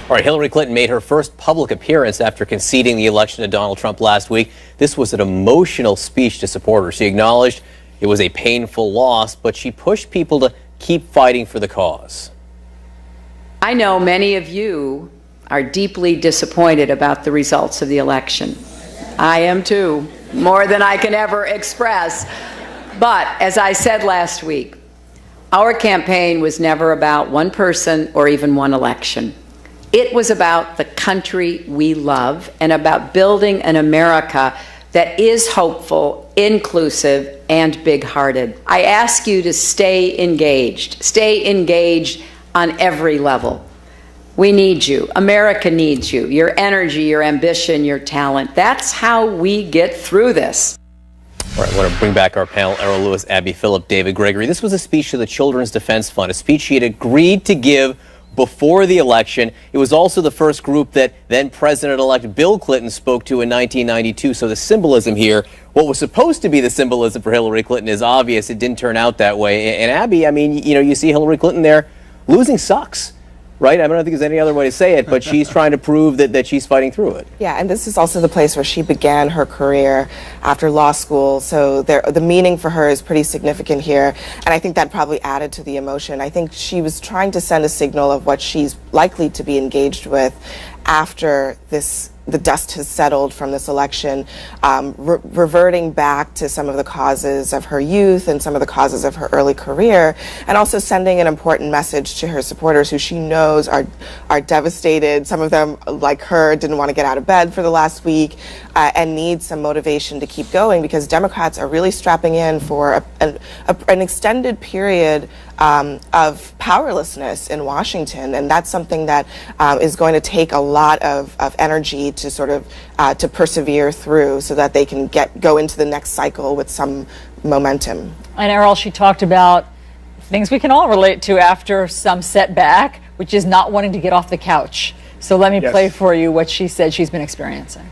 All right, Hillary Clinton made her first public appearance after conceding the election to Donald Trump last week. This was an emotional speech to supporters. She acknowledged it was a painful loss, but she pushed people to keep fighting for the cause. I know many of you are deeply disappointed about the results of the election. I am too, more than I can ever express. But as I said last week, our campaign was never about one person or even one election. It was about the country we love and about building an America that is hopeful, inclusive, and big-hearted. I ask you to stay engaged on every level. We need you. America needs you. Your energy, your ambition, your talent. That's how we get through this. All right, I want to bring back our panel, Errol Lewis, Abby Phillip, David Gregory. This was a speech to the Children's Defense Fund, a speech she had agreed to give before the election. It was also the first group that then President-elect Bill Clinton spoke to in 1992. So the symbolism here, what was supposed to be the symbolism for Hillary Clinton, is obvious. It didn't turn out that way. And Abby, I mean, you see Hillary Clinton there. Losing sucks, right? I don't think there's any other way to say it, but she's trying to prove that she's fighting through it. Yeah, and this is also the place where she began her career after law school, so the meaning for her is pretty significant here, and I think that probably added to the emotion. I think she was trying to send a signal of what she's likely to be engaged with after the dust has settled from this election, reverting back to some of the causes of her youth and some of the causes of her early career, and also sending an important message to her supporters who she knows are devastated. Some of them, like her, didn't want to get out of bed for the last week and need some motivation to keep going, because Democrats are really strapping in for an extended period of powerlessness in Washington, and that's something that is going to take a lot of energy to sort of to persevere through, so that they can go into the next cycle with some momentum. And Errol, she talked about things we can all relate to after some setback, which is not wanting to get off the couch. So let me play for you what she said she's been experiencing.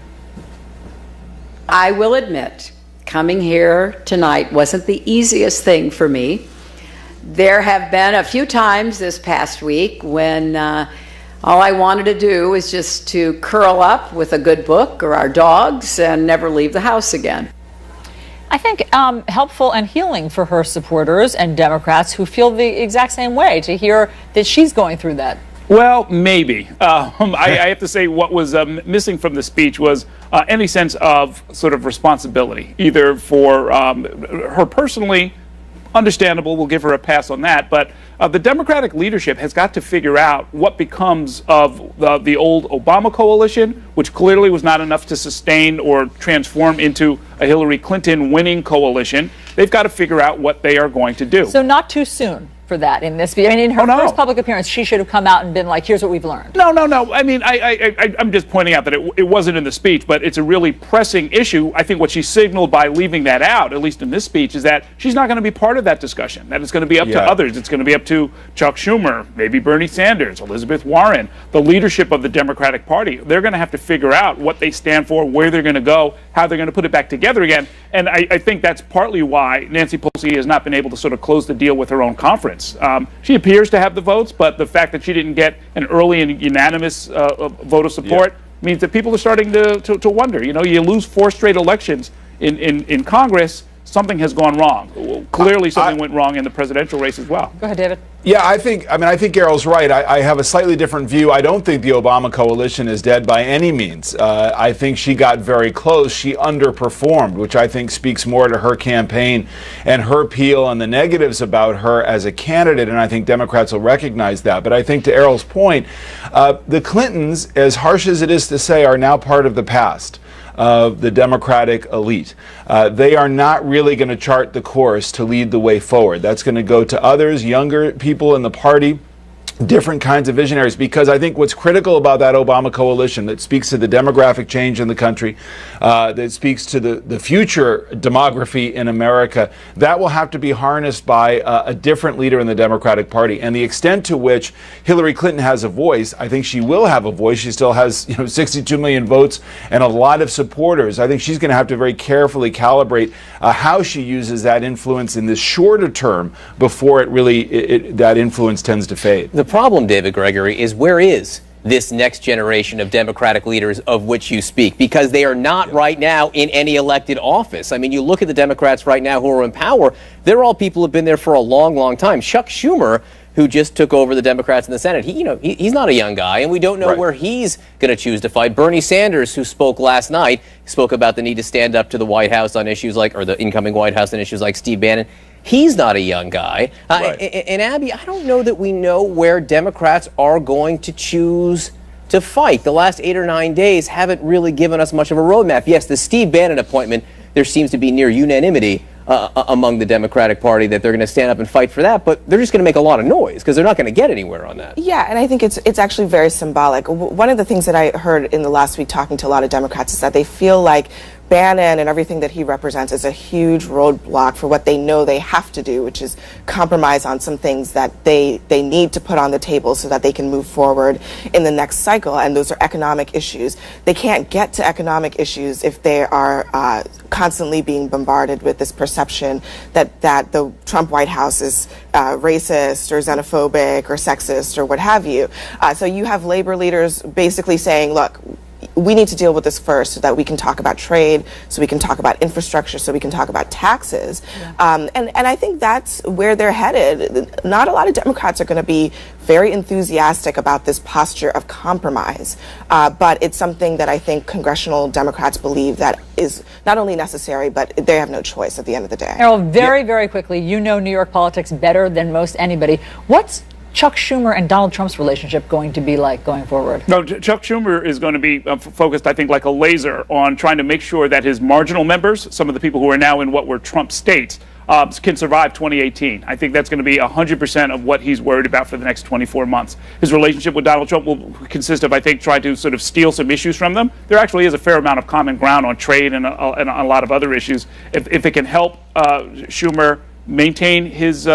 I will admit, coming here tonight wasn't the easiest thing for me. There have been a few times this past week when all I wanted to do was just to curl up with a good book or our dogs and never leave the house again. I think helpful and healing for her supporters and Democrats who feel the exact same way to hear that she's going through that. Well, maybe. I have to say what was missing from the speech was any sense of sort of responsibility, either for her personally. Understandable, we'll give her a pass on that, but the Democratic leadership has got to figure out what becomes of the old Obama coalition, which clearly was not enough to sustain or transform into a Hillary Clinton winning coalition. They've got to figure out what they are going to do. So not too soon for that in this. I mean, in her first public appearance, she should have come out and been like, here's what we've learned. No. I mean, I'm just pointing out that it wasn't in the speech, but it's a really pressing issue. I think what she signaled by leaving that out, at least in this speech, is that she's not going to be part of that discussion, that it's going to be up to others. It's going to be up to Chuck Schumer, maybe Bernie Sanders, Elizabeth Warren, the leadership of the Democratic Party. They're going to have to figure out what they stand for, where they're going to go, how they're going to put it back together again. And I think that's partly why Nancy Pelosi has not been able to sort of close the deal with her own conference. She appears to have the votes, but the fact that she didn't get an early and unanimous vote of support means that people are starting to wonder. You know, you lose 4 straight elections in Congress, something has gone wrong. Well, clearly something went wrong in the presidential race as well. Go ahead, David. Yeah, I think Errol's right. I have a slightly different view. I don't think the Obama coalition is dead by any means. I think she got very close. She underperformed, which I think speaks more to her campaign and her appeal and the negatives about her as a candidate, and I think Democrats will recognize that. But I think to Errol's point, the Clintons, as harsh as it is to say, are now part of the past of the Democratic elite. They are not really going to chart the course to lead the way forward. That's going to go to others, younger people in the party, different kinds of visionaries, because I think what's critical about that Obama coalition that speaks to the demographic change in the country, that speaks to the future demography in America, that will have to be harnessed by a different leader in the Democratic Party. And the extent to which Hillary Clinton has a voice, I think she will have a voice. She still has 62 million votes and a lot of supporters. I think she's going to have to very carefully calibrate how she uses that influence in this shorter term before it really that influence tends to fade. The problem, David Gregory, is where is this next generation of Democratic leaders of which you speak, because they are not right now in any elected office. I mean, you look at the Democrats right now who are in power, they're all people who have been there for a long, long time. Chuck Schumer, who just took over the Democrats in the Senate, he's not a young guy, and we don't know where he's going to choose to fight. Bernie Sanders, who spoke last night, spoke about the need to stand up to the White House on issues like, or the incoming White House on issues like Steve Bannon. He's not a young guy. And Abby, I don't know that we know where Democrats are going to choose to fight. The last 8 or 9 days haven't really given us much of a roadmap. Yes, the Steve Bannon appointment, there seems to be near unanimity among the Democratic Party that they're going to stand up and fight for that, but they're just going to make a lot of noise because they're not going to get anywhere on that. Yeah, and I think it's actually very symbolic. One of the things that I heard in the last week talking to a lot of Democrats is that they feel like Bannon and everything that he represents is a huge roadblock for what they know they have to do, which is compromise on some things that they need to put on the table so that they can move forward in the next cycle, and those are economic issues. They can't get to economic issues if they are constantly being bombarded with this perception that the Trump White House is racist or xenophobic or sexist or what have you. So you have labor leaders basically saying, look, we need to deal with this first so that we can talk about trade, so we can talk about infrastructure, so we can talk about taxes. Yeah. And I think that's where they're headed. Not a lot of Democrats are going to be very enthusiastic about this posture of compromise, but it's something that I think congressional Democrats believe that is not only necessary, but they have no choice at the end of the day. Errol, very quickly, you know New York politics better than most anybody. What's Chuck Schumer and Donald Trump's relationship going to be like going forward? No, Chuck Schumer is going to be focused, I think, like a laser on trying to make sure that his marginal members, some of the people who are now in what were Trump states, can survive 2018. I think that's going to be 100% of what he's worried about for the next 24 months. His relationship with Donald Trump will consist of, I think, trying to sort of steal some issues from them. There actually is a fair amount of common ground on trade and a lot of other issues. If it can help Schumer maintain his